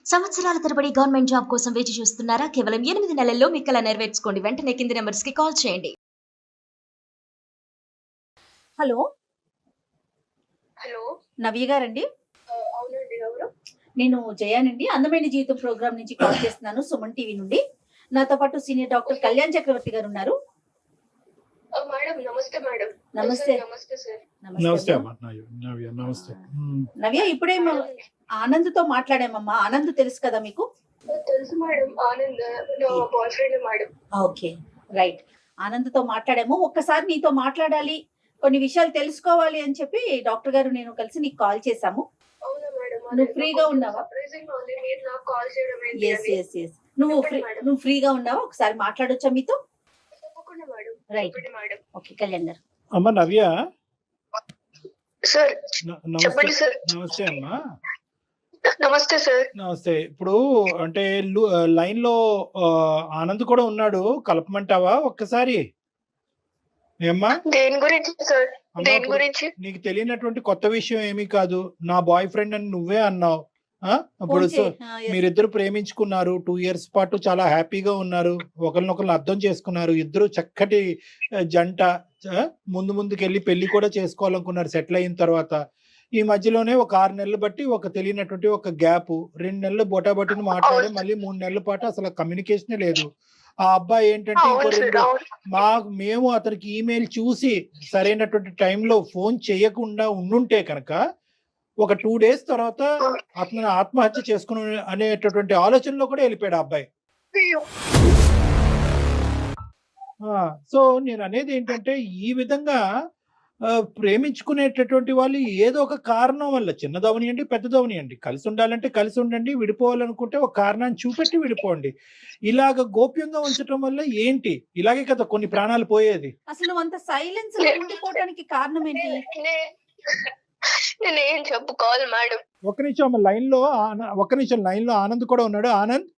సంవత్సరాల తరబడి government job కోసం వేచి చూస్తున్నారా? కేవలం 8 నెలల్లో మీ కల నెరవేర్చుకోండి. వెంటనే కింది నంబర్స్‌కి కాల్ చేయండి. Hello hello. నవ్య గారండి. అవునండి. ఎవరు? నేను జయానండి. అందమైన జీవితం ప్రోగ్రామ్ నుంచి కాల్ చేస్తున్నాను, సుమన్ టీవీ నుండి. నాతో పాటు సీనియర్ డాక్టర్ కళ్యాణ్ చక్రవర్తి గారు ఉన్నారు. మేడం నమస్తే మేడం. నమస్తే. నమస్తే సార్. నమస్తే అమ్మా. అమ్మా. నవ్య నమస్తే. నవ్య, ఇప్పుడే ఆనంద్తో మాట్లాడామమ్మా. ఆనంద్ తెలుసు కదా మీకు? తెలుసు మేడం. ఆనంద్ నా boyfriend madam. Okay, right. ఆనంద్తో మాట్లాడాము. ఒక్కసారి నీతో మాట్లాడాలి, కొన్ని విషయాలు తెలుసుకోవాలి అని చెప్పి డాక్టర్ గారు నేను కలిసి నీకు కాల్ చేశాము. అవునా మేడం? నువ్వు ఫ్రీగా ఉన్నావా? సర్ప్రైజింగ్ ఉంది మీరు నాకు కాల్ చేయడం ఏంటి ఎస్ అని. ఎస్ ఎస్ నువ్వు చెప్పండి మేడం. నువ్వు ఫ్రీగా ఉన్నావా? ఒకసారి మాట్లాడొచ్చా మీతో? తప్పకుండా మేడం. రైట్. చెప్పండి మేడం. ఓకే, కళ్యాణ్ గారు. అమ్మ నవ్య, సార్ నమస్తే. చెప్పండి సార్. నమస్తే అమ్మా. నమస్తే సార్. నమస్తే. ఇప్పుడు అంటే లైన్ లో ఆనంద్ కూడా ఉన్నాడు, కలపమంటావా ఒక్కసారి? ఏమ్మా? దేని గురించి సార్? అమ్మా, దేని ఇప్పుడు గురించి? నీకు తెలియనటువంటి కొత్త విషయం ఏమీ కాదు. నా బాయ్ ఫ్రెండ్ అని నువ్వే అన్నావు. ఇప్పుడు మీరిద్దరు ప్రేమించుకున్నారు, 2 years పాటు చాలా హ్యాపీగా ఉన్నారు, ఒకరినొకరు అర్థం చేసుకున్నారు, ఇద్దరు చక్కటి జంట. ముందుకెళ్ళి పెళ్లి కూడా చేసుకోవాలనుకున్నారు సెటిల్ అయిన తర్వాత. ఈ మధ్యలోనే ఒక 6 నెలలు బట్టి ఒక తెలియనటువంటి ఒక గ్యాప్, 2 నెలలు బొటాబొటిని మాట్లాడి మళ్ళీ 3 నెలల పాటు అసలు కమ్యూనికేషన్ లేదు. ఆ అబ్బాయి ఏంటంటే ఇంకో అవును సార్. 2 అవును. మేము అతనికి ఈమెయిల్ చూసి సరైనటువంటి టైంలో ఫోన్ చేయకుండా ఉండుంటే కనుక ఒక 2 days తర్వాత అతను ఆత్మహత్య చేసుకుని అనేటటువంటి ఆలోచనలో కూడా వెళ్ళిపోయాడు ఆ అబ్బాయి. అయ్యో. సో నేను అనేది ఏంటంటే ఈ విధంగా ప్రేమించుకునేటటువంటి వాళ్ళు ఏదో ఒక కారణం వల్ల, చిన్నదవనియండి పెద్దదవనియండి, కలిసి ఉండాలంటే కలిసి ఉండండి, విడిపోవాలనుకుంటే ఒక కారణాన్ని చూపెట్టి విడిపోండి. ఇలాగ గోప్యంగా ఉంచడం వల్ల ఏంటి? ఇలాగే కదా కొన్ని ప్రాణాలు పోయేది. అసలు నువ్వు అంత సైలెన్స్ ఉండిపోవడానికి కారణం ఏంటి? నేను ఏం చెప్పుకోవాలి మేడం? ఒక్క నిమిషం లైన్ లో ఆనంద్ కూడా ఉన్నాడు. ఆనంద్,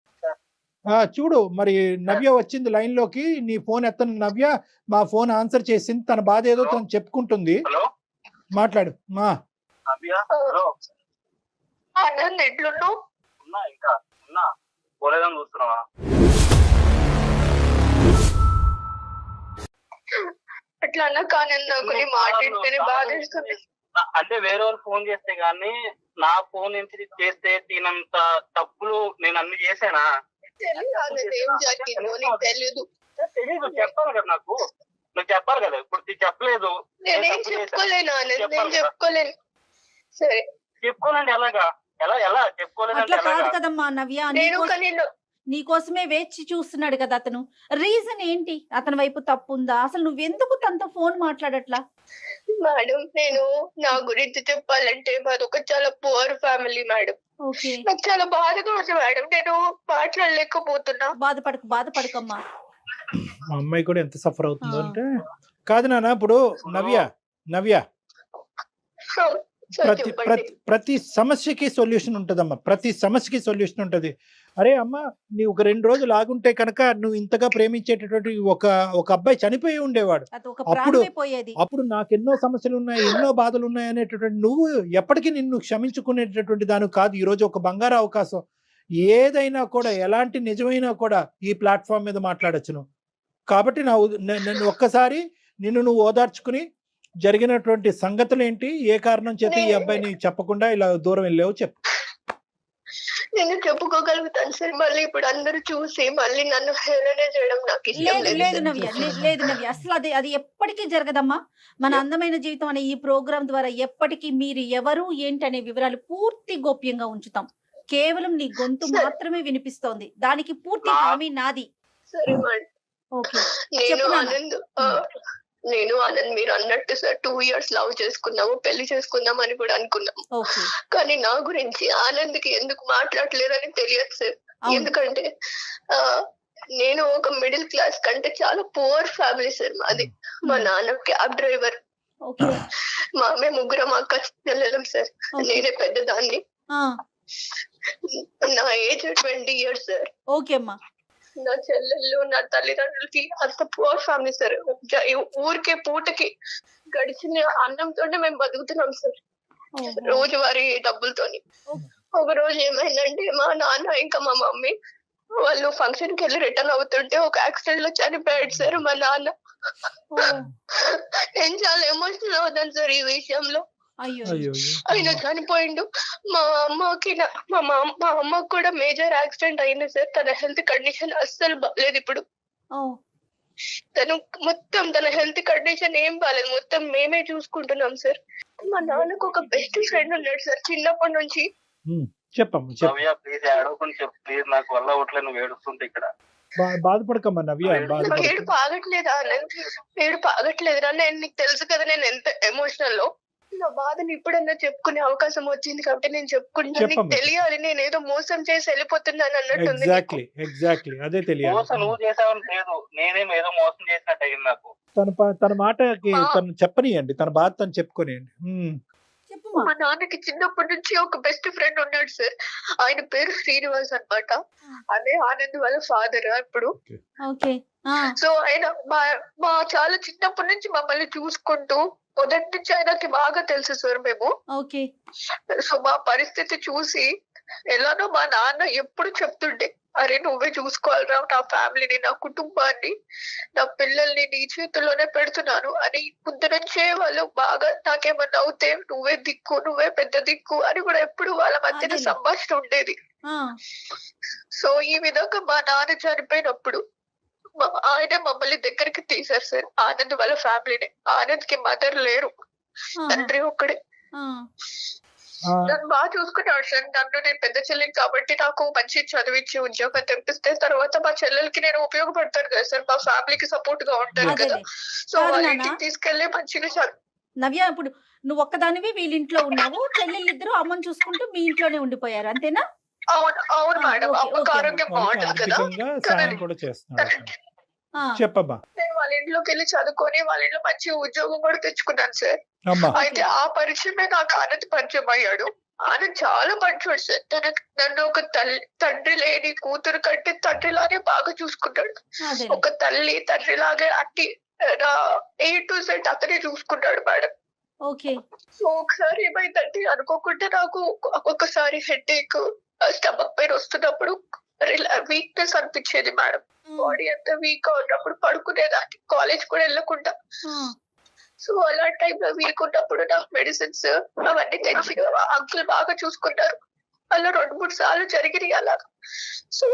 చూడు మరి నవ్య వచ్చింది లైన్ లోకి. నీ ఫోన్ ఎత్తను నవ్య, మా ఫోన్ ఆన్సర్ చేసింది. తన బాధ ఏదో తను చెప్పుకుంటుంది. మాట్లాడు. ఆనంద్ ఎట్లున్నావు? అట్లా అన్నా కానీ నాకు నీ మాట్లాడితేనే బాధేస్తుంది. అంటే వేరే వాళ్ళు ఫోన్ చేస్తే గానీ నా ఫోన్ నుంచి చేస్తే తినంత తప్పులు నేను అన్ని చేసానా? తెలియదు ఆనంద్ ఏం జరిగిందో నీకు తెలీదు. తెలీదు, చెప్పాలి కదా నాకు. నువ్వు చెప్పాలి కదా. ఇప్పుడు చెప్పలేదు. నేనేం చెప్పుకోలేను ఆనంద్, నేను చెప్పుకోలేను. సరే చెప్పుకోనండి. ఎలాగా? ఎలా చెప్పుకోలేదంటే అట్లా కాదు ఎలాగా? కదమ్మా నవ్య, నేను కానీ నీకోసమే వేచి చూస్తున్నాడు కదా అతను. రీజన్ ఏంటి? అతని వైపు తప్పు ఉందా? అసలు నువ్వెందుకు తనతో ఫోన్ మాట్లాడట్లా? మేడం, నేను నా గురించి చెప్పాలంటే మాది ఒక చాలా పువర్ ఫ్యామిలీ మేడం. ఓకే, నాకు చాలా బాధగా ఉంది మేడం. నేను మాట్లాడలేకపోతున్నా. బాధపడకమ్మా. మా అమ్మాయి కూడా ఎంత సఫర్ అవుతుందో అంటే. కాదు నాన్న, ఇప్పుడు నవ్య ప్రతి సమస్యకి సొల్యూషన్ ఉంటదమ్మా. ప్రతి సమస్యకి సొల్యూషన్ ఉంటది. అరే అమ్మ, నీవు ఒక 2 రోజులు ఆగుంటే కనుక నువ్వు ఇంతగా ప్రేమించేటటువంటి ఒక అబ్బాయి చనిపోయి ఉండేవాడు. అప్పుడు నాకు ఎన్నో సమస్యలు ఉన్నాయి, ఎన్నో బాధలు ఉన్నాయి అనేటటువంటి నువ్వు ఎప్పటికీ నిన్ను క్షమించుకునేటటువంటి దాని కాదు. ఈ రోజు ఒక బంగారు అవకాశం. ఏదైనా కూడా, ఎలాంటి నిజమైనా కూడా ఈ ప్లాట్ఫామ్ మీద మాట్లాడచ్చు నువ్వు. కాబట్టి నన్ను ఒక్కసారి నువ్వు ఓదార్చుకుని జరిగినటువంటి సంగతులు ఏంటి, ఏ కారణం చేత ఈ అబ్బాయిని చెప్పకుండా ఇలా దూరం వెళ్ళావు చెప్పు. నేను చెప్పుకోగలుగుతాను సార్. మళ్ళీ ఇప్పుడు అందరూ చూసి మళ్ళీ నన్ను హేళన చేయడం నాకు ఇష్టం లేదు నవ్య, అసలు అది ఎప్పటికీ జరగదమ్మా. మన అందమైన జీవితం అనే ఈ ప్రోగ్రామ్ ద్వారా ఎప్పటికీ మీరు ఎవరు ఏంటి అనే వివరాలు పూర్తి గోప్యంగా ఉంచుతాం. కేవలం నీ గొంతు మాత్రమే వినిపిస్తోంది, దానికి పూర్తి హామీ నాది. సరే మేడం. ఓకే, నేను ఆనంద్ మీరు అన్నట్టు సార్ 2 years లవ్ చేసుకున్నాము, పెళ్లి చేసుకుందాం అని కూడా అనుకున్నాము. కానీ నా గురించి ఆనంద్కి ఎందుకు మాట్లాడలేదని తెలియదు సార్. ఎందుకంటే నేను ఒక మిడిల్ క్లాస్ కంటే చాలా పువర్ ఫ్యామిలీ సార్ మాది. మా నాన్న క్యాబ్ డ్రైవర్, మేము ముగ్గురం అక్క చెల్లెలం సార్. నేనే పెద్దదాన్ని. నా ఏజ్ 20 years సార్. ఓకే అమ్మా. నా చెల్లెళ్ళు, నా తల్లిదండ్రులకి అంత పువర్ ఫ్యామిలీ సార్. ఊరికే పూటకి గడిచిన అన్నంతోనే మేము బతుకుతున్నాం సార్, రోజువారీ డబ్బులతోని. ఒక రోజు ఏమైందంటే మా నాన్న ఇంకా మా మమ్మీ వాళ్ళు ఫంక్షన్ కి వెళ్ళి రిటర్న్ అవుతుంటే ఒక యాక్సిడెంట్ లో చనిపోయాడు సార్ మా నాన్న. ఓ నేను చాలా ఎమోషనల్ అవుతాను సార్ ఈ విషయంలో. అయ్యో అయ్యో ఆయన చనిపోయిండు. మా అమ్మకి కూడా మేజర్ యాక్సిడెంట్ అయింది సార్. తన హెల్త్ కండిషన్ అస్సలు బాగాలేదు ఇప్పుడు. ఓ తన హెల్త్ కండిషన్ ఏం బాగాలేదు, మొత్తం మేమే చూసుకుంటున్నాం సార్. మా నాన్నకు ఒక బెస్ట్ ఫ్రెండ్ ఉన్నాడు సార్ చిన్నప్పటి నుంచి. చెప్పమ్మా చెప్పు. నవ్య ప్లీజ్ ఏడవకుండా చెప్పు ప్లీజ్, నాకు వల్ల అవట్లేదు నువ్వు ఏడుస్తుంటే ఇక్కడ. బాధపడకమ్మా నవ్య, నాకు బాధపడక. ఏడుపు ఆగట్లేదా ఏడుపు ఆగట్లేదురా. నేను నీకు తెలుసు కదా నేను ఎంత ఎమోషనల్ లో. నా బాధని ఇప్పుడన్నా చెప్పుకునే అవకాశం వచ్చింది కాబట్టి నేను చెప్పుకుంటాను. నీకు చెప్పమ్మా. తెలియాలి నేను ఏదో మోసం చేసి వెళ్ళిపోతున్నాను అన్నట్టుంది. ఎగ్జాక్ట్లీ అదే తెలియాలి. మోసం నువ్వు చేసావని లేదు, నేనేం ఏదో మోసం చేసినట్టు అయింది నాకు. తన మాటకి తను చెప్పనియండి, తన బాధ తను చెప్పుకోనియండి. చెప్పుమా. మా నాన్నకి చిన్నప్పటి నుంచి ఒక బెస్ట్ ఫ్రెండ్ ఉన్నాడు సార్. ఆయన పేరు శ్రీనివాస్ అన్నమాట. అదే ఆనంద్ వాళ్ళ ఫాదర్ ఇప్పుడు. ఓకే సో ఆయన మా చాలా చిన్నప్పటి నుంచి మమ్మల్ని చూసుకుంటూ మొదటి నుంచి ఆయనకి బాగా తెలుసు సార్ మేము. ఓకే సో మా పరిస్థితి చూసి ఎలానో మా నాన్న ఎప్పుడు చెప్తుండే, అరే నువ్వే చూసుకోవాలిరా నా ఫ్యామిలీని, నా కుటుంబాన్ని, నా పిల్లల్ని నీ చేతుల్లోనే పెడుతున్నాను అని. ముందు నుంచే వాళ్ళు బాగా నాకేమన్నా అవుతే నువ్వే దిక్కు, నువ్వే పెద్ద దిక్కు అని కూడా ఎప్పుడు వాళ్ళ మధ్యన సంభాషణ ఉండేది. సో ఈ విధంగా మా నాన్న చనిపోయినప్పుడు ఆయన మమ్మల్ని దగ్గరికి తీశారు సార్. ఆనంద్ వాళ్ళ ఫ్యామిలీని. ఆనంద్ కి మదర్ లేరు, తండ్రి ఒక్కడే. నన్ను బాగా చూసుకున్నాడు సార్. నన్ను నేను పెద్ద చెల్లిని కాబట్టి నాకు మంచి చదివించి ఉద్యోగం తెప్పిస్తే తర్వాత మా చెల్లెలకి నేను ఉపయోగపడతాను కదా సార్. మా ఫ్యామిలీకి సపోర్ట్ గా ఉంటాను కదా. సో వాళ్ళ ఇంటికి తీసుకెళ్లి మంచిగా చదువు. నవ్య ఇప్పుడు నువ్వు ఒక్కదానివి వీళ్ళింట్లో ఉన్నావు, చెల్లెళ్ళిద్దరు అమ్మని చూసుకుంటూ మీ ఇంట్లోనే ఉండిపోయారు అంతేనా? అవును మేడం. అమ్మకి ఆరోగ్యం బాగుంటుంది కదా. సాయం కూడా చేస్తున్నాడు. చెప్పమ్మా. నేను వాళ్ళ ఇంట్లోకి వెళ్ళి చదువుకొని వాళ్ళ ఇంట్లో మంచి ఉద్యోగం కూడా తెచ్చుకున్నాను సార్. అయితే ఆ పరిచయమే నాకు ఆనంద్ పరిచయం అయ్యాడు. ఆనంద్ చాలా మంచోడు సార్. నన్ను ఒక తండ్రి లేని కూతురు కంటే తండ్రిలానే బాగా చూసుకుంటాడు. ఒక తండ్రి లాగే అట్టి A to Z అతనే చూసుకుంటాడు మేడం. ఓకే. సో ఒకసారి ఏమైందంటే అనుకోకుండా నాకు ఒక్కొక్కసారి హెడేక్, స్టమక్ పెయిన్ వస్తున్నప్పుడు వీక్నెస్ అనిపించేది మేడం. బాడీ అంతా వీక్ ఉన్నప్పుడు పడుకునేదాన్ని, కాలేజ్ కూడా వెళ్ళకుండా. సో అలాంటి టైంలో వీక్ ఉన్నప్పుడు నాకు మెడిసిన్స్ అవన్నీ తెచ్చి అంకుల్ బాగా చూసుకున్నారు. అలా 2-3 సార్లు జరిగినాయి అలాగా. సో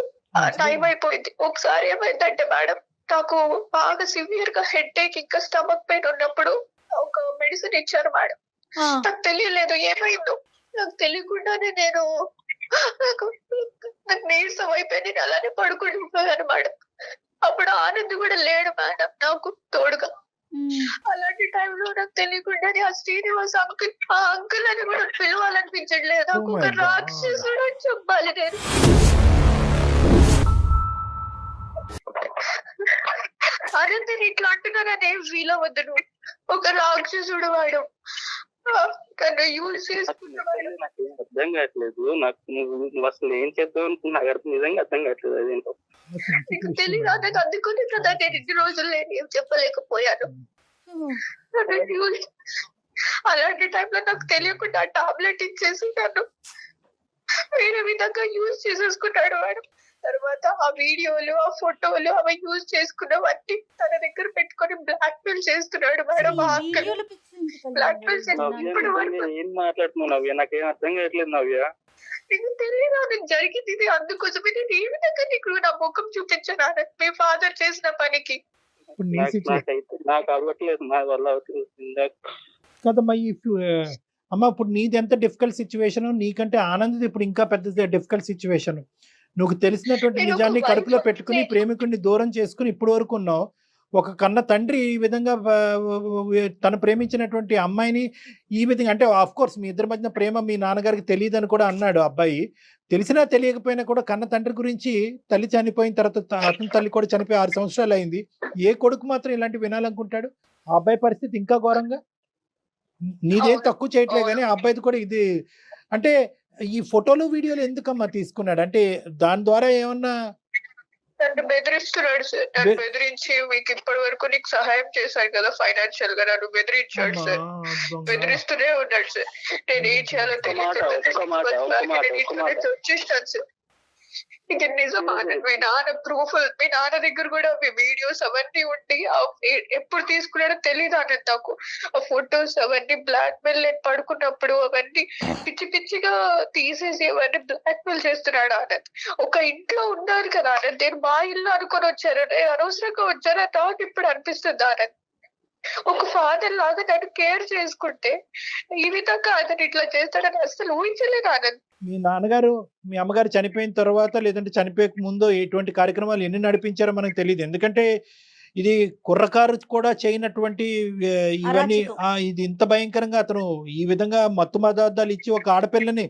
టైం అయిపోయింది. ఒకసారి ఏమైందంటే మేడం నాకు బాగా సివియర్ గా హెడేక్ ఇంకా స్టమక్ పెయిన్ ఉన్నప్పుడు ఒక మెడిసిన్ ఇచ్చారు మేడం. నాకు తెలియలేదు ఏమైందో. నాకు తెలియకుండానే నాకు నీరసం అయిపోయి నేను అలానే పడుకుంటున్నాను మేడం. అప్పుడు ఆనంద్ కూడా లేడు మేడం నాకు తోడుగా. అలాంటి టైంలో నాకు తెలియకుండానే ఆ శ్రీనివాస్ అంకుల్ అని కూడా పిలవాలనిపించట్లేదు. నాకు ఒక రాక్షసుడు అని చెప్పాలి నేను. ఆనంద్ ఇట్లా అంటున్నారని ఏం ఫీల్ అవ్వద్దు నువ్వు. ఒక రాక్షసుడు వాడు. యూజ్ చేసుకున్నవాడు. నాకు అర్థం కావట్లేదు. నాకు నువ్వు అసలు ఏం చేద్దాం అనుకున్నా నాకు నిజంగా అర్థం కావట్లేదు. అదేంటో నీకు తెలియదు. నాకు అందుకుని కదా నేను ఇన్ని రోజులు నేను ఏం చెప్పలేకపోయాను. అలాంటి టైంలో నాకు తెలియకుండా టాబ్లెట్ ఇచ్చేసి నన్ను వేరే విధంగా యూజ్ చేసేసుకున్నాడు మేడం. తర్వాత ఆ వీడియోలు, ఆ ఫోటోలు అవి యూజ్ చేసుకున్నవన్నీ తన దగ్గర పెట్టుకొని బ్లాక్ మెయిల్ చేస్తున్నాడు మేడం. బ్లాక్ మెయిల్ చేస్తున్నప్పుడు ఏం మాట్లాడుతున్నావు నవ్య? నాకేం అర్థం కావట్లేదు నవ్య. నీకు తెలియదా నీకు జరిగింది ఇది? అందుకోసమే నేను ఏ విధంగా నీకు నా ముఖం చూపించాను మీ ఫాదర్ చేసిన పనికి. నాకు అవ్వట్లేదు, నా వల్ల అవుతుంది కదమ్మా. అమ్మ ఇప్పుడు నీది ఎంత డిఫికల్ట్ సిచ్యువేషన్, నీకంటే ఆనంద్ ఇప్పుడు ఇంకా పెద్ద డిఫికల్ట్ సిచ్యువేషన్. నువ్వు తెలిసినటువంటి నిజాన్ని కడుపులో పెట్టుకుని ప్రేమికుడిని దూరం చేసుకుని ఇప్పుడు వరకు ఉన్నావు. ఒక కన్న తండ్రి ఈ విధంగా తను ప్రేమించినటువంటి అమ్మాయిని ఈ విధంగా, అంటే ఆఫ్ కోర్స్ మీ ఇద్దరి మధ్యన ప్రేమ మీ నాన్నగారికి తెలియదని కూడా అన్నాడు అబ్బాయి. తెలిసినా తెలియకపోయినా కూడా కన్న తండ్రి గురించి, తల్లి చనిపోయిన తర్వాత అతని తల్లి కూడా చనిపోయి 6 సంవత్సరాలు అయింది. ఏ కొడుకు మాత్రం ఇలాంటివి వినాలనుకుంటాడు? ఆ అబ్బాయి పరిస్థితి ఇంకా ఘోరంగా. నీదేం తక్కువ చేయట్లే కానీ ఆ అబ్బాయిది కూడా ఇది. అంటే ఈ ఫోటోలు వీడియోలు ఎందుకమ్మా తీసుకున్నాడు? అంటే దాని ద్వారా ఏమన్నా నన్ను బెదిరిస్తున్నాడు సార్. నన్ను బెదిరించి మీకు ఇప్పటి వరకు నీకు సహాయం చేశాను కదా ఫైనాన్షియల్ గా, నన్ను బెదిరించాడు సార్. బెదిరిస్తూనే ఉన్నాడు సార్. నేను ఏం చేయాలో తెలియదు వచ్చేస్తాను సార్. ఇక నిజం ఆనంద్, మీ నాన్న ప్రూఫ్, మీ నాన్న దగ్గర కూడా మీ వీడియోస్ అవన్నీ ఉండి ఎప్పుడు తీసుకున్నాడో తెలియదు ఆనంద్ నాకు. ఆ ఫొటోస్ అవన్నీ బ్లాక్ మెయిల్, నేను పడుకున్నప్పుడు అవన్నీ పిచ్చి పిచ్చిగా తీసేసి అవన్నీ బ్లాక్ మెయిల్ చేస్తున్నాడు ఆనంద్. ఒక ఇంట్లో ఉన్నారు కదా ఆనంద్, నేను మా ఇల్లు అనుకొని వచ్చారని అనవసరంగా వచ్చారని నాకు ఇప్పుడు అనిపిస్తుంది ఆనంద్. ఒక ఫాదర్ లాగా నన్ను కేర్ చేసుకుంటే ఈ విధంగా అతను ఇట్లా చేస్తాడని అసలు ఊహించలేదు ఆనంద్. మీ నాన్నగారు మీ అమ్మగారు చనిపోయిన తర్వాత లేదంటే చనిపోయక ముందు ఎటువంటి కార్యక్రమాలు ఎన్ని నడిపించారో మనకు తెలియదు. ఎందుకంటే ఇది కుర్రకారు కూడా చేయనటువంటి ఇవన్నీ ఇది ఇంత భయంకరంగా అతను ఈ విధంగా మత్తు పదార్థాలు ఇచ్చి ఒక ఆడపిల్లని,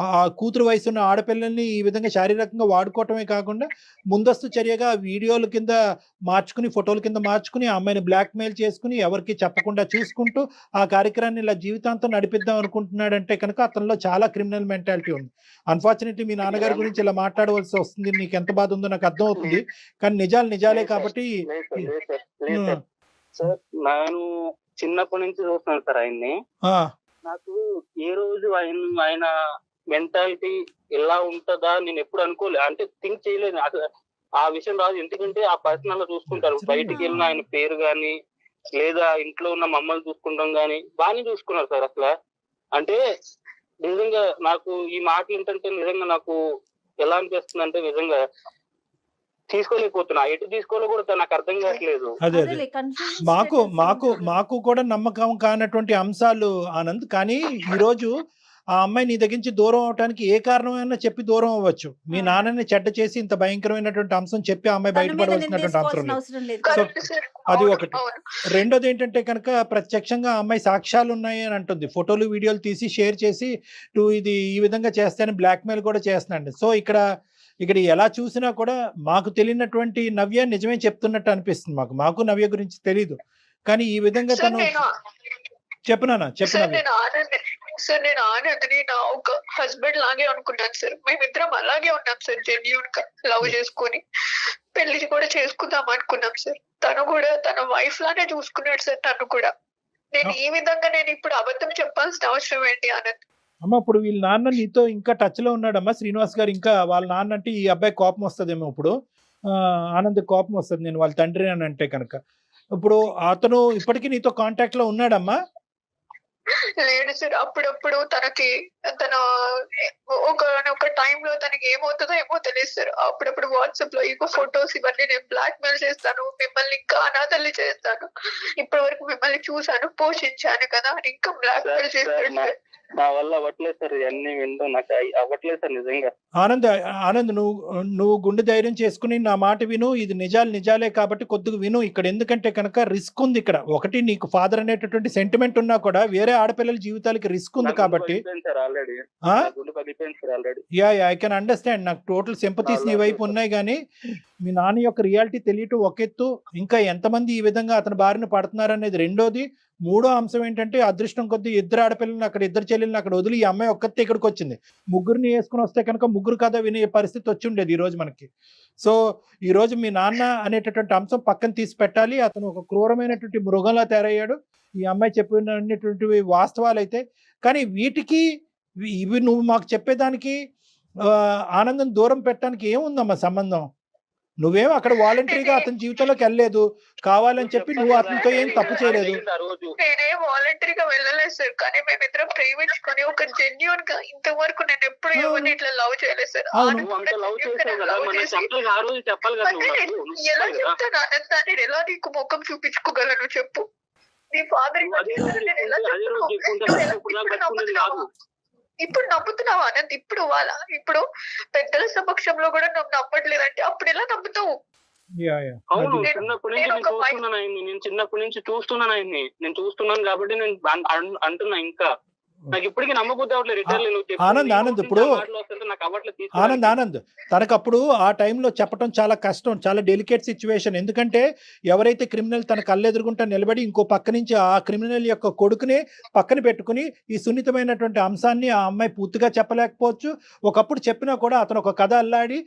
ఆ కూతురు వయసున్న ఆడపిల్లల్ని ఈ విధంగా శారీరకంగా వాడుకోవటమే కాకుండా ముందస్తు చర్యగా వీడియోల కింద మార్చుకుని, ఫోటోల కింద మార్చుకుని ఆ అమ్మాయిని బ్లాక్ మెయిల్ చేసుకుని ఎవరికి చెప్పకుండా చూసుకుంటూ ఆ కార్యక్రమాన్ని ఇలా జీవితాంతం నడిపిద్దాం అనుకుంటున్నాడంటే కనుక అతనిలో చాలా క్రిమినల్ మెంటాలిటీ ఉంది. అన్ఫార్చునేట్లీ మీ నాన్నగారి గురించి ఇలా మాట్లాడవలసి వస్తుంది. నీకు ఎంత బాధ ఉందో నాకు అర్థం అవుతుంది. కానీ నిజాలు నిజాలే కాబట్టి సార్ నేను చిన్నప్పటి నుంచి చూస్తున్నాను సార్ ఆయన్ని. నాకు ఏ రోజు ఆయన మెంటాలిటీ ఎలా ఉంటుందా నేను ఎప్పుడు అనుకోలేదు, అంటే థింక్ చేయలేదు. అసలు ఆ విషయం రాదు. ఎందుకంటే ఆ పర్సనల్ లో చూసుకుంటారు. బయటికి వెళ్ళిన ఆయన పేరు గాని లేదా ఇంట్లో ఉన్న మమ్మల్ని చూసుకుంటాం గాని బాగానే చూసుకున్నారు సార్. అసలు అంటే నిజంగా నాకు ఈ మాటలు ఏంటంటే నిజంగా నాకు ఎలా అనిపిస్తుంది అంటే నిజంగా తీసుకోలేకపోతున్నా. ఎటు తీసుకోవాలో కూడా నాకు అర్థం కావట్లేదు. అదే మాకు కూడా నమ్మకం కానటువంటి అంశాలు ఆనంద్. కానీ ఈ రోజు ఆ అమ్మాయి నీ దగ్గర నుంచి దూరం అవడానికి ఏ కారణమైనా చెప్పి దూరం అవ్వచ్చు. మీ నాన్నని చెడ్డ చేసి ఇంత భయంకరమైనటువంటి అంశం చెప్పి ఆ అమ్మాయి బయటపడవలసినటువంటి అవసరం లేదు. సో అది ఒకటి. రెండోది ఏంటంటే కనుక ప్రత్యక్షంగా ఆ అమ్మాయి సాక్ష్యాలు ఉన్నాయి అని అంటుంది. ఫోటోలు వీడియోలు తీసి షేర్ చేసి నువ్వు ఇది ఈ విధంగా చేస్తానని బ్లాక్మెయిల్ కూడా చేస్తున్నాండి. సో ఇక్కడ ఎలా చూసినా కూడా మాకు తెలియనటువంటి నవ్య నిజమే చెప్తున్నట్టు అనిపిస్తుంది. మాకు నవ్య గురించి తెలీదు. కానీ ఈ విధంగా తను చెప్పనా సార్, నేను ఆనందని నా ఒక హస్బెండ్ లాగే అనుకున్నాను సార్. మేమిద్దరం అలాగే ఉన్నాం సార్. జెన్యూన్ గా లవ్ చేసుకుని పెళ్లి కూడా చేసుకుందాం అనుకున్నాం సార్. తను కూడా తన వైఫ్ లానే చూసుకున్నాడు సార్ నన్ను కూడా. నేను ఈ విధంగా నేను ఇప్పుడు అబద్ధం చెప్పాల్సిన అవసరం ఏంటి ఆనంద్? అమ్మ ఇప్పుడు వీళ్ళ నాన్న నీతో ఇంకా టచ్ లో ఉన్నాడమ్మా శ్రీనివాస్ గారు. ఇంకా వాళ్ళ నాన్న అంటే ఈ అబ్బాయి కోపం వస్తుందేమో. ఇప్పుడు ఆనంద్ కోపం వస్తుంది నేను వాళ్ళ తండ్రి అని అంటే కనుక. ఇప్పుడు అతను ఇప్పటికీ నీతో కాంటాక్ట్ లో ఉన్నాడమ్మా? లేడు సార్. అప్పుడప్పుడు తన ఒక టైంలో తనకి ఏమవుతుందో ఏమో తెలియదు సార్. అప్పుడప్పుడు వాట్సాప్ లో ఇంకో ఫొటోస్ ఇవన్నీ నేను బ్లాక్ మెయిల్ చేస్తాను, మిమ్మల్ని ఇంకా అనాథల్ని చేస్తాను, ఇప్పటి వరకు మిమ్మల్ని చూసాను పోషించాను కదా అని ఇంకా బ్లాక్ మెయిల్ చేస్తాడు సార్. నా వల్ల అవ్వట్లేదు సార్. ఇవన్నీ వింటూ నాకు అవ్వట్లేదు సార్ నిజంగా. ఆనంద్ నువ్వు గుండె ధైర్యం చేసుకుని నా మాట విను. ఇది నిజాలే కాబట్టి కొద్దిగా విను ఇక్కడ. ఎందుకంటే కనుక రిస్క్ ఉంది ఇక్కడ. ఒకటి నీకు ఫాదర్ అనేటటువంటి సెంటిమెంట్ ఉన్నా కూడా వేరే ఆడపిల్లల జీవితాలకి రిస్క్ ఉంది కాబట్టి. I can understand. నాకు టోటల్ సింపతీస్ నీ వైపు ఉన్నాయి. కానీ మీ నాన్న యొక్క రియాలిటీ తెలియటం ఒక ఎత్తు, ఇంకా ఎంతమంది ఈ విధంగా అతని బారిన పడుతున్నారనేది రెండోది. మూడో అంశం ఏంటంటే అదృష్టం కొద్దీ ఇద్దరు ఆడపిల్లల్ని అక్కడ, ఇద్దరు చెల్లెల్ని అక్కడ వదిలి ఈ అమ్మాయి ఒక్కతే ఇక్కడికి వచ్చింది. ముగ్గురిని వేసుకుని వస్తే కనుక ముగ్గురు కథ వినే పరిస్థితి వచ్చి ఉండేది ఈ రోజు మనకి. సో ఈ రోజు మీ నాన్న అనేటటువంటి అంశం పక్కన తీసి పెట్టాలి. అతను ఒక క్రూరమైనటువంటి మృగంలా తయారయ్యాడు. ఈ అమ్మాయి చెప్పినటువంటివి వాస్తవాలు అయితే. కానీ ఇవి నువ్వు మాకు చెప్పేదానికి ఆనందం దూరం పెట్టడానికి ఏముందమ్మా సంబంధం? నువ్వేమో అక్కడ వాలంటరీగా అతని జీవితంలోకి వెళ్ళలేదు, కావాలని చెప్పి నువ్వు అతనితో ఏం తప్పు చేయలేదు. నేనేం వాలంటరీగా వెళ్ళలేదు సార్. కానీ మేమిద్దరం ప్రేమించుకొని ఒక జెన్యూన్ గా ఇంతవరకు నేను ఎప్పుడు ఎవరిని ఇట్లా లవ్ చేయలేదు సార్. ఎలా చెప్తాను ఆనందాన్ని? ఎలా నీకు ముఖం చూపించుకోగలను చెప్పు? నీ ఫాదర్ ఇప్పుడు నమ్ముతున్నావు ఆనంద్? ఇప్పుడు పెద్దల సమక్షంలో కూడా నువ్వు నమ్మట్లేదంటే అప్పుడు ఎలా నమ్ముతావు? అవును, చిన్నప్పటి నుంచి నేను చూస్తున్నాను ఆయన్ని. నేను చిన్నప్పటి నుంచి చూస్తున్నాను ఆయన్ని. నేను చూస్తున్నాను కాబట్టి నేను అంటున్నా. ఇంకా నాకు ఇప్పటికీ నమ్మబుద్ధి అవ్వట్లేదు. రిటర్న్ నువ్వు చెప్పిన ఆనంద్, నీ ఆనంద్, నోటి ఇప్పుడు నుంచి ఆ మాటలు వస్తుంటే నాకు అవ్వట్లేదు తీసుకోవడానికి. ఆనంద్ తనకప్పుడు ఆ టైంలో చెప్పడం చాలా కష్టం, చాలా డెలికేట్ సిచ్యువేషన్. ఎందుకంటే ఎవరైతే క్రిమినల్ తన కళ్ళెదురుగుంటా నిలబడి ఇంకో పక్క నుంచి ఆ క్రిమినల్ యొక్క కొడుకునే పక్కన పెట్టుకుని ఈ సున్నితమైనటువంటి అంశాన్ని ఆ అమ్మాయి పూర్తిగా చెప్పలేకపోవచ్చు. ఒకప్పుడు చెప్పినా కూడా అతను ఒక కథ అల్లాడి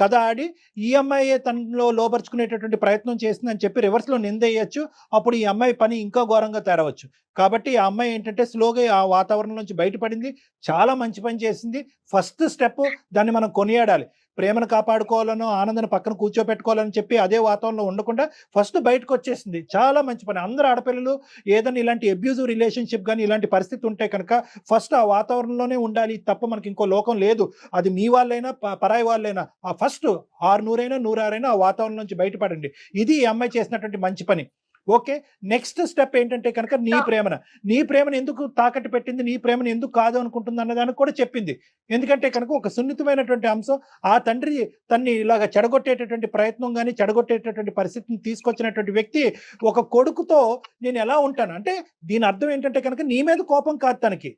కథ ఆడి ఈ అమ్మాయి తనలో లోపరుచుకునేటటువంటి ప్రయత్నం చేసిందని చెప్పి రివర్స్లో నిందేయచ్చు. అప్పుడు ఈ అమ్మాయి పని ఇంకా ఘోరంగా తేరవచ్చు. కాబట్టి ఆ అమ్మాయి ఏంటంటే స్లోగా ఆ వాతావరణం నుంచి బయటపడింది, చాలా మంచి పని చేసింది. ఫస్ట్ స్టెప్ దాన్ని మనం కొనియాడాలి. ప్రేమను కాపాడుకోవాలనో ఆనందాన్ని పక్కన కూర్చోపెట్టుకోవాలని చెప్పి అదే వాతావరణంలో ఉండకుండా ఫస్ట్ బయటకు వచ్చేసింది, చాలా మంచి పని. అందరూ ఆడపిల్లలు ఏదైనా ఇలాంటి అబ్యూజివ్ రిలేషన్షిప్ కానీ ఇలాంటి పరిస్థితి ఉంటే కనుక ఫస్ట్ ఆ వాతావరణంలోనే ఉండాలి తప్ప మనకి ఇంకో లోకం లేదు. అది మీ వాళ్ళైనా పరాయి వాళ్ళైనా ఆ ఫస్ట్ 600 106 ఆ వాతావరణం నుంచి బయటపడండి. ఇది ఈ అమ్మాయి చేసినటువంటి మంచి పని. ఓకే, నెక్స్ట్ స్టెప్ ఏంటంటే కనుక నీ ప్రేమను ఎందుకు తాకట్టు పెట్టింది, నీ ప్రేమను ఎందుకు కాదు అనుకుంటుంది అన్నదానికి కూడా చెప్పింది. ఎందుకంటే కనుక ఒక సున్నితమైనటువంటి అంశం, ఆ తండ్రి తన్ని ఇలాగ చెడగొట్టేటటువంటి ప్రయత్నం కానీ చెడగొట్టేటటువంటి పరిస్థితిని తీసుకొచ్చినటువంటి వ్యక్తి ఒక కొడుకుతో నేను ఎలా ఉంటాను అంటే దీని అర్థం ఏంటంటే కనుక నీ మీద కోపం కాదు, తనకి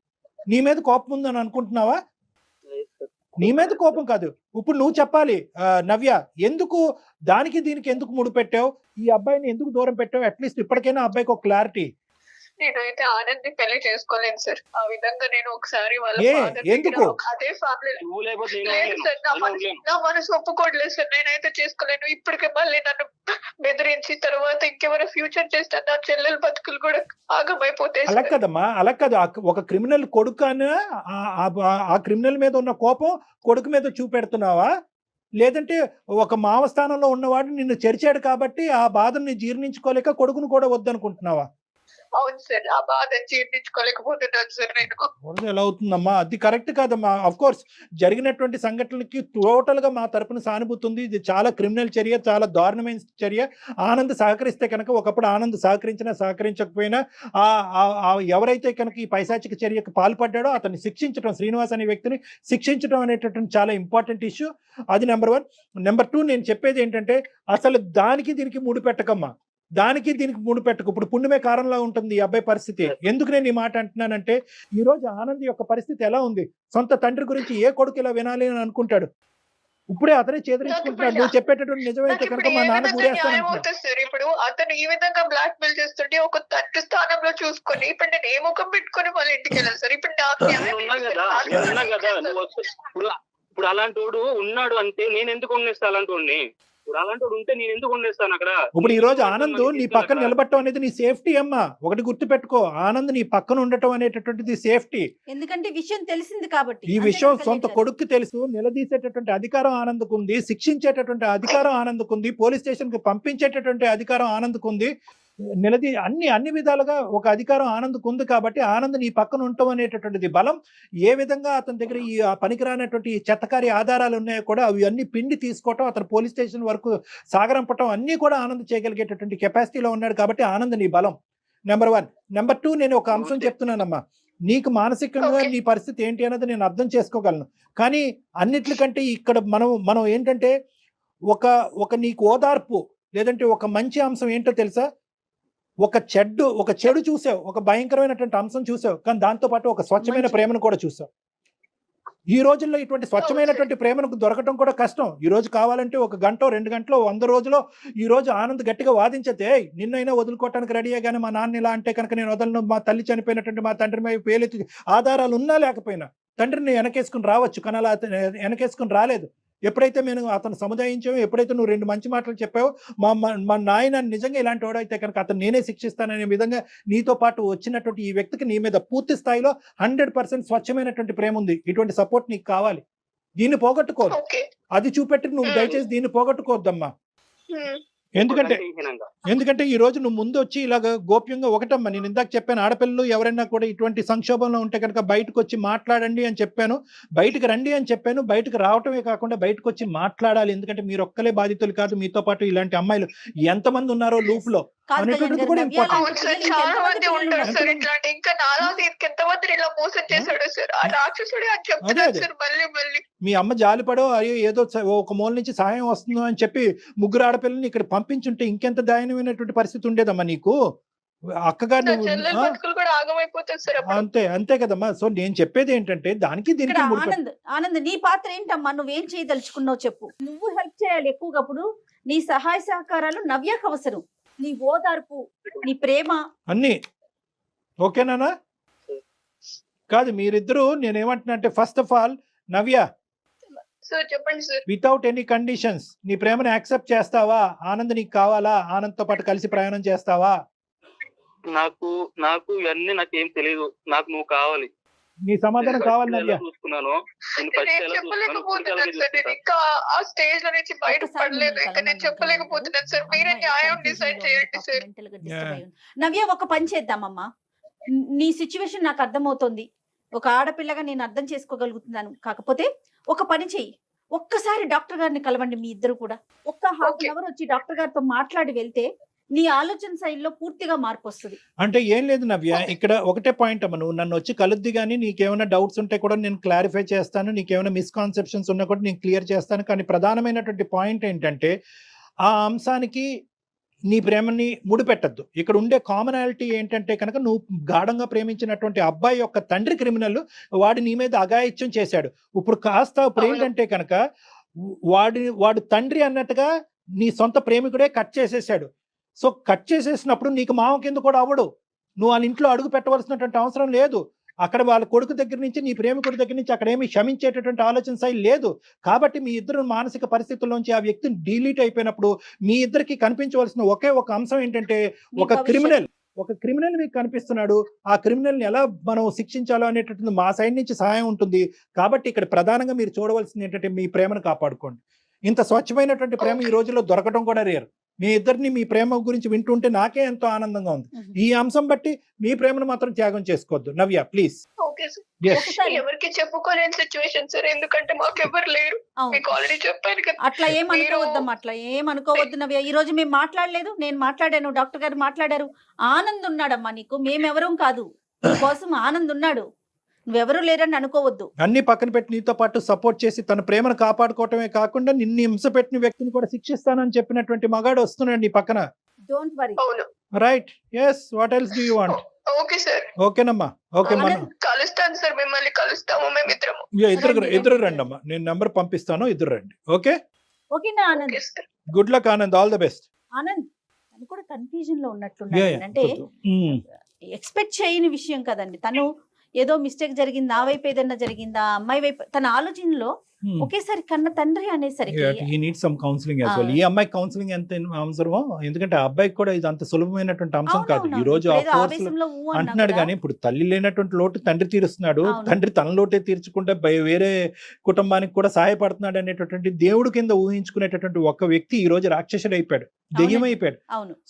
నీ మీద కోపం ఉందని అనుకుంటున్నావా? నీ మీద కోపం కాదు. ఇప్పుడు నువ్వు చెప్పాలి నవ్య, ఎందుకు దానికి దీనికి ఎందుకు ముడిపెట్టావు, ఈ అబ్బాయిని ఎందుకు దూరం పెట్టావు? అట్లీస్ట్ ఇప్పటికైనా అబ్బాయికి ఒక క్లారిటీ. నేనైతే ఆనంద్ పెళ్లి చేసుకోలేను సార్. ఆ విధంగా నేను ఒకసారి వాళ్ళ ఎందుకు అదే ఫ్యామిలీ నువ్వు లేకపోతే నేను లేదు ఉండలేను. సార్, నా మనసు ఒప్పుకోవట్లేదు సార్. నేనైతే చేసుకోలేను. ఇప్పటికే మళ్ళీ నన్ను బెదిరించి తర్వాత ఇంకెవరైనా ఫ్యూచర్ చేస్తే నా చెల్లెల బతుకులు కూడా ఆగమైపోతాయి. అలా కదమ్మా, అలా కాదు. ఒక క్రిమినల్ కొడుకు అని ఆ క్రిమినల్ మీద ఉన్న కోపం కొడుకు మీద చూపెడుతున్నావా? లేదంటే ఒక మావ స్థానంలో ఉన్నవాడు నిన్ను చెరిచాడు కాబట్టి ఆ బాధని జీర్ణించుకోలేక కొడుకును కూడా వద్దనుకుంటున్నావా? అవును సార్, ఆ బాధ జీర్ణించుకోలేకపోతున్నాను సార్ నేను. ఎలా అవుతుందమ్మా? అది కరెక్ట్ కాదమ్మా. అఫ్ కోర్స్ జరిగినటువంటి సంఘటనలకి టోటల్ గా మా తరపున సానుభూతి ఉంది. ఇది చాలా క్రిమినల్ చర్య, చాలా దారుణమైన చర్య. ఆనంద్ సహకరిస్తే కనుక, ఒకప్పుడు ఆనంద్ సహకరించినా సహకరించకపోయినా ఎవరైతే కనుక ఈ పైశాచిక చర్యకు పాల్పడ్డాడో అతన్ని శిక్షించడం, శ్రీనివాస్ అనే వ్యక్తిని శిక్షించడం అనేటటువంటి చాలా ఇంపార్టెంట్ ఇష్యూ. అది నెంబర్ 1. నెంబర్ 2, నేను చెప్పేది ఏంటంటే అసలు దానికి దీనికి ముడిపెట్టకమ్మా, దానికి దీనికి ముడిపెట్టకు. ఇప్పుడు పుణ్యమే కారణంలా ఉంటుంది ఈ అబ్బాయి పరిస్థితి. ఎందుకు నేను ఈ మాట అంటున్నానంటే ఈ రోజు ఆనంద్ యొక్క పరిస్థితి ఎలా ఉంది? సొంత తండ్రి గురించి ఏ కొడుకు ఇలా వినాలి అని అనుకుంటాడు? ఇప్పుడే అతనే చేదరించుకుంటున్నాడు. నువ్వు చెప్పేటటువంటి నిజమైతే కనుక మా నాన్న గురేస్తాను సార్. ఇప్పుడు అతను ఈ విధంగా బ్లాక్ మెయిల్ చేస్తుంటే ఒక తండ్రి స్థానంలో చూసుకొని ఇప్పుడు నేను ఏ ముఖం పెట్టుకొని వాళ్ళ ఇంటికి వెళ్ళాను సార్. ఇప్పుడు ఇప్పుడు అలాంటి వాడు ఉన్నాడు అంటే నేను ఎందుకు ఉండేస్తా? అలాంటి వాడిని ఇప్పుడు అలాంటి వాడు ఉంటే నేను ఎందుకు ఉండేస్తాను అక్కడ? ఇప్పుడు ఈ రోజు ఆనంద్ నీ పక్కన నిలబడటం అనేది నీ సేఫ్టీ అమ్మా. ఒకటి గుర్తుపెట్టుకో, ఆనంద్ నీ పక్కన ఉండటం అనేటటువంటిది సేఫ్టీ. ఎందుకంటే విషయం తెలిసింది కాబట్టి. ఈ విషయం సొంత కొడుకు తెలుసు, నిలదీసేటటువంటి అధికారం ఆనంద్కుంది, శిక్షించేటటువంటి అధికారం ఆనంద్కుంది, పోలీస్ స్టేషన్ కి పంపించేటటువంటి అధికారం ఆనంద్కుంది, అన్ని విధాలుగా ఒక అధికారం ఆనంద్కు ఉంది. కాబట్టి ఆనంద్ నీ పక్కన ఉండటం అనేటటువంటిది బలం. ఏ విధంగా అతని దగ్గర ఈ పనికిరానటువంటి చెత్తకారి ఆధారాలు ఉన్నాయో కూడా అవి అన్ని పిండి తీసుకోవటం, అతను పోలీస్ స్టేషన్ వరకు సాగరంపటం అన్ని కూడా ఆనంద్ చేయగలిగేటటువంటి కెపాసిటీలో ఉన్నాడు. కాబట్టి ఆనంద్ నీ బలం నెంబర్ 1. నెంబర్ 2, నేను ఒక అంశం చెప్తున్నానమ్మా. నీకు మానసికంగా నీ పరిస్థితి ఏంటి అన్నది నేను అర్థం చేసుకోగలను. కానీ అన్నిట్లకంటే ఇక్కడ మనం ఏంటంటే ఒక నీకు ఓదార్పు లేదంటే ఒక మంచి అంశం ఏంటో తెలుసా? ఒక చెడు చూసావు, ఒక భయంకరమైనటువంటి అంశం చూసావు, కానీ దాంతోపాటు ఒక స్వచ్ఛమైన ప్రేమను కూడా చూసావు. ఈ రోజుల్లో ఇటువంటి స్వచ్ఛమైనటువంటి ప్రేమను దొరకటం కూడా కష్టం. ఈ రోజు కావాలంటే 1 గంట 2 గంటలో 100 రోజులో ఈ రోజు ఆనంద్ గట్టిగా వాదించతే నిన్నైనా వదులుకోవటానికి రెడీయే, కానీ మా నాన్న ఇలా అంటే కనుక నేను వదలను, మా తల్లి చనిపోయినటువంటి మా తండ్రి మీద పేలెత్తి ఆధారాలు ఉన్నా లేకపోయినా తండ్రిని వెనకేసుకుని రావచ్చు, కానీ అలా వెనకేసుకుని రాలేదు. ఎప్పుడైతే మేము అతను సముదాయించామో, ఎప్పుడైతే నువ్వు 2 మంచి మాటలు చెప్పావో, మా నాయన నిజంగా ఇలాంటి వాడైతే కనుక అతను నేనే శిక్షిస్తాననే విధంగా నీతో పాటు వచ్చినటువంటి ఈ వ్యక్తికి నీ మీద పూర్తి స్థాయిలో 100% స్వచ్ఛమైనటువంటి ప్రేమ ఉంది. ఇటువంటి సపోర్ట్ నీకు కావాలి. దీన్ని పోగొట్టుకోదు. అది చూపెట్టి నువ్వు దయచేసి దీన్ని పోగొట్టుకోవద్దమ్మా. ఎందుకంటే ఈ రోజు నువ్వు ముందు వచ్చి ఇలాగ గోప్యంగా ఒకటమ్మా, నేను ఇందాక చెప్పాను, ఆడపిల్లలు ఎవరైనా కూడా ఇటువంటి సంక్షోభంలో ఉంటే కనుక బయటకు వచ్చి మాట్లాడండి అని చెప్పాను, బయటకు రండి అని చెప్పాను. బయటకు రావటమే కాకుండా బయటకు వచ్చి మాట్లాడాలి. ఎందుకంటే మీరు ఒక్కలే బాధితులు కాదు, మీతో పాటు ఇలాంటి అమ్మాయిలు ఎంతమంది ఉన్నారో లూప్ లో అనేటువంటిది కూడా ఇంపార్టెంట్. మీ అమ్మ జాలిపడో అయ్యో ఏదో ఒక మూల నుంచి సహాయం వస్తుందో అని చెప్పి 3 ఆడపిల్లల్ని ఇక్కడ పంపించుంటే ఇంకెంత దయనీయమైనటువంటి పరిస్థితి ఉండేదమ్మా నీకు. అక్కగా నా నువ్వు చెల్లెలు బతుకులు కూడా ఆగమైపోతుంది సార్ అప్పుడు. అంతే అంతే కదమ్మా. సో నేను చెప్పేది ఏంటంటే దానికి ఇక్కడ దీనికి ముడిపెట్టు. ఆనంద్ ఆనంద్ నీ పాత్ర ఏంటమ్మా? నువ్వేం చేయదలుచుకున్నావు చెప్పు. నువ్వు హెల్ప్ చేయాలి ఎక్కువగా. అప్పుడు నీ సహాయ సహకారాలు నవ్యకు అవసరం. నీ ఓదార్పు, నీ ప్రేమ. అన్ని ఓకేనా? కాదు మీరిద్దరూ నేనేమంటున్నా అంటే first of all Navya, sir చెప్పండి సార్. వితౌట్ ఎనీ కండిషన్స్ నీ ప్రేమను యాక్సెప్ట్ చేస్తావా? ఆనంద్ నీకు కావాలా? ఆనంద్తో పాటు కలిసి ప్రయాణం చేస్తావా? నాకు ఇవన్నీ నాకేం తెలియదు. నాకు నువ్వు కావాలి. నీ సమాధానం కావాలి నవ్య. చూసుకున్నాను నేను చెప్పలేకపోతున్నాను సార్. నేను ఇంకా ఆ స్టేజ్ లో నుంచి బయట పడలేదు. ఇంకా నేను చెప్పలేకపోతున్నాను సార్. మీరే న్యాయం డిసైడ్ చేయండి సార్. నవ్య ఒక పని చేద్దామమ్మా. నీ సిచ్యువేషన్ నాకు అర్థమవుతోంది. ఒక ఆడపిల్లగా నేను అర్థం చేసుకోగలుగుతున్నాను. కాకపోతే ఒక పని చెయ్యి, ఒక్కసారి డాక్టర్ గారిని కలవండి మీ ఇద్దరు కూడా. ఒక్క హాఫ్ అన్ అవర్ వచ్చి డాక్టర్ గారితో మాట్లాడి వెళ్తే నీ ఆలోచన శైలిలో పూర్తిగా మార్పు వస్తుంది. అంటే ఏం లేదు నవ్య, ఇక్కడ ఒకటే పాయింట్ అమ్మ, నువ్వు నన్ను వచ్చి కలుద్ది కానీ నీకేమైనా డౌట్స్ ఉంటే కూడా నేను క్లారిఫై చేస్తాను, నీకేమైనా మిస్కాన్సెప్షన్స్ ఉన్నా కూడా నేను క్లియర్ చేస్తాను. కానీ ప్రధానమైనటువంటి పాయింట్ ఏంటంటే ఆ అంశానికి నీ ప్రేమని ముడిపెట్టద్దు. ఇక్కడ ఉండే కామనాలిటీ ఏంటంటే కనుక నువ్వు గాఢంగా ప్రేమించినటువంటి అబ్బాయి యొక్క తండ్రి క్రిమినల్, వాడు నీ మీద అఘాయిత్యం చేశాడు. ఇప్పుడు ఏంటంటే కనుక వాడు తండ్రి అన్నట్టుగా నీ సొంత ప్రేమికుడే కట్ చేసేసాడు. సో కట్ చేసేసినప్పుడు నీకు మామ కింద కూడా అవ్వడు. నువ్వు వాళ్ళ ఇంట్లో అడుగు పెట్టవలసినటువంటి అవసరం లేదు. అక్కడ వాళ్ళ కొడుకు దగ్గర నుంచి నీ ప్రేమికుడి దగ్గర నుంచి అక్కడ ఏమి క్షమించేటటువంటి ఆలోచన శైలి లేదు. కాబట్టి మీ ఇద్దరు మానసిక పరిస్థితుల్లోంచి ఆ వ్యక్తి డిలీట్ అయిపోయినప్పుడు మీ ఇద్దరికి కనిపించవలసిన ఒకే ఒక అంశం ఏంటంటే ఒక క్రిమినల్ మీకు కనిపిస్తున్నాడు. ఆ క్రిమినల్ని ఎలా మనం శిక్షించాలో అనేటటువంటి మా సైడ్ నుంచి సహాయం ఉంటుంది. కాబట్టి ఇక్కడ ప్రధానంగా మీరు చూడవలసింది ఏంటంటే మీ ప్రేమను కాపాడుకోండి. ఇంత స్వచ్ఛమైనటువంటి ప్రేమ ఈ రోజుల్లో దొరకడం కూడా రేర్. మీ ఇద్దరిని మీ ప్రేమ గురించి వింటుంటే నాకే ఎంతో ఆనందంగా ఉంది. ఈ అంశం బట్టి మీ ప్రేమను మాత్రం త్యాగం చేసుకోవద్దు నవ్య, ప్లీజ్. Okay sir. ఎవరికి చెప్పుకోలేని సిచ్యువేషన్ సార్, ఎందుకంటే మాకు ఎవరు లేరు. మీకు ఆల్రెడీ చెప్పాను కదా. అట్లా ఏమనుకోవద్దమ్మా, అట్లా ఏమనుకోవద్దు నవ్య. ఈ రోజు మేము మాట్లాడలేదు, నేను మాట్లాడాను, డాక్టర్ గారు మాట్లాడారు. ఆనంద్ ఉన్నాడమ్మా నీకు, మేమెవరం కాదు. నీకోసం ఆనంద్ ఉన్నాడు, నువ్వెవరూ లేరని అనుకోవద్దు. అన్ని పక్కన పెట్టి నీతో పాటు సపోర్ట్ చేసి తన ప్రేమను కాపాడుకోవటమే కాకుండా నిన్ను హింస పెట్టిన వ్యక్తిని కూడా శిక్షిస్తానని చెప్పినటువంటి మగాడు వస్తున్నాడు నీ పక్కన. Don't worry. Right? yes, what else do you want? Okay sir. ఓకేనమ్మా. ఓకే మనం కలుస్తాను సార్, మిమ్మల్ని కలుస్తాము మేమిద్దరము. ఇద్దరు రండి అమ్మా, నేను నెంబర్ పంపిస్తాను, ఇద్దరు రండి. ఓకే ఓకేనా Anand? Good luck Anand, all the best. Anand తను కూడా కన్ఫ్యూజన్ లో ఉన్నట్లున్నాడు. అంటే ఎక్స్పెక్ట్ చేయని విషయం కదండి. తను ఏదో మిస్టేక్ జరిగింది, నా వైపు ఏదన్నా జరిగిందా, అమ్మాయి వైపు, తన ఆలోచనలో ఒకేసారి కన్న తండ్రి అనేసరికి ఈ అమ్మాయి కౌన్సిలింగ్ ఎంత అవసరమో, ఎందుకంటే ఆ అబ్బాయికి కూడా ఇది అంత సులభమైనటువంటి అంశం కాదు. ఈ రోజు అంటున్నాడు కానీ ఇప్పుడు తల్లి లేనటువంటి లోటు తండ్రి తీరుస్తున్నాడు. తండ్రి తన లోటే తీర్చుకుంటే వేరే కుటుంబానికి కూడా సహాయపడుతున్నాడు అనేటటువంటి దేవుడు కింద ఊహించుకునేటటువంటి ఒక వ్యక్తి ఈ రోజు రాక్షసుడు అయిపోయాడు, దెయ్యం అయిపోయాడు.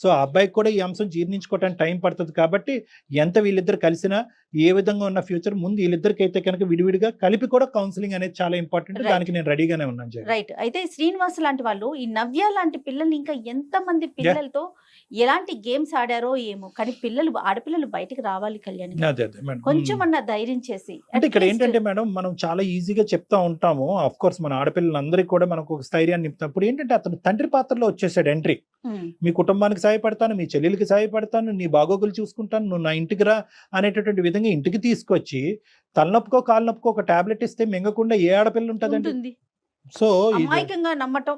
సో ఆ అబ్బాయికి కూడా ఈ అంశం జీర్ణించుకోవడానికి టైం పడుతుంది. కాబట్టి ఎంత వీళ్ళిద్దరు కలిసినా ఏ విధంగా ఉన్న ఫ్యూచర్ ముందు వీళ్ళిద్దరికి అయితే కనుక విడివిడిగా కలిపి కూడా కౌన్సిలింగ్ అనేది చాలా ఇంపార్టెంట్. దానికి నేను రెడీగానే ఉన్నాను. రైట్. అయితే శ్రీనివాస్ లాంటి వాళ్ళు, ఈ నవ్య లాంటి పిల్లల్ని ఇంకా ఎంత మంది పిల్లలతో ఎలాంటి గేమ్స్ ఆడారో ఏమో, కానీ ఆడపిల్లలు బయటకు రావాలి కళ్యాణ్, కొంచెం అన్న ధైర్యం చేసి. అంటే ఇక్కడ ఏంటంటే మేడం, మనం చాలా ఈజీగా చెప్తా ఉంటాము. ఆఫ్ కోర్స్ మన ఆడపిల్లలందరికీ కూడా మనకు ఒక స్థైర్యాన్ని నింపుతాం. ఇప్పుడు ఏంటంటే అతను తండ్రి పాత్రలో వచ్చేసాడు ఎంట్రీ. మీ కుటుంబానికి సహాయపడతాను, మీ చెల్లెలకి సహాయపడతాను, నీ బాగోగులు చూసుకుంటాను, నువ్వు నా ఇంటికి రా అనేటటువంటి విధంగా ఇంటికి తీసుకొచ్చి తలనొప్పుకో కాలు నొప్పుకో ఒక టాబ్లెట్ ఇస్తే మింగకుండా ఏ ఆడపిల్ల ఉంటదండి? సో అమాయకంగా నమ్మటం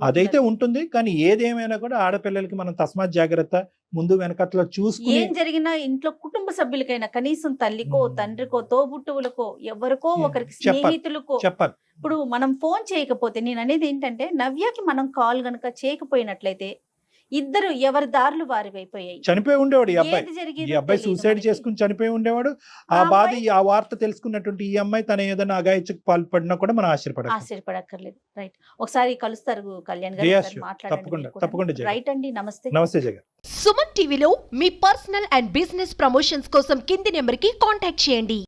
అదైతే ఉంటుంది. కానీ ఏదేమైనా కూడా ఆడపిల్లలకి మనం తస్మాత్ జాగ్రత్త, ముందు వెనకట్లో చూసుకుని, ఏం జరిగినా ఇంట్లో కుటుంబ సభ్యులకైనా కనీసం తల్లికో తండ్రికో తోబుట్టువులకో ఎవరికో ఒకరికి స్నేహితులకో చెప్పాలి. ఇప్పుడు మనం ఫోన్ చేయకపోతే, నేను అనేది ఏంటంటే నవ్యకి మనం కాల్ గనక చేయకపోయినట్లయితే ఇద్దరు ఎవరి దారులు వారి అయిపోయాయి. చనిపోయి ఉండేవాడు ఈ అబ్బాయి సూసైడ్ చేసుకుని చనిపోయి ఉండేవాడు. ఆ బాధ, ఆ వార్త తెలుసుకున్నటువంటి ఈ అమ్మాయి తన ఏదైనా అఘాయిత్యకు పాల్పడినా కూడా మనం ఆశ్చర్యపడక్కర్లేదు. రైట్. ఒకసారి కలుస్తారు కళ్యాణ్ గారు, మాట్లాడండి. రైట్ అండి. నమస్తే. నమస్తే జగన్. సుమన్ టీవీలో మీ పర్సనల్ అండ్ బిజినెస్ ప్రమోషన్స్ కోసం కింది నెంబర్ కి కాంటాక్ట్ చేయండి.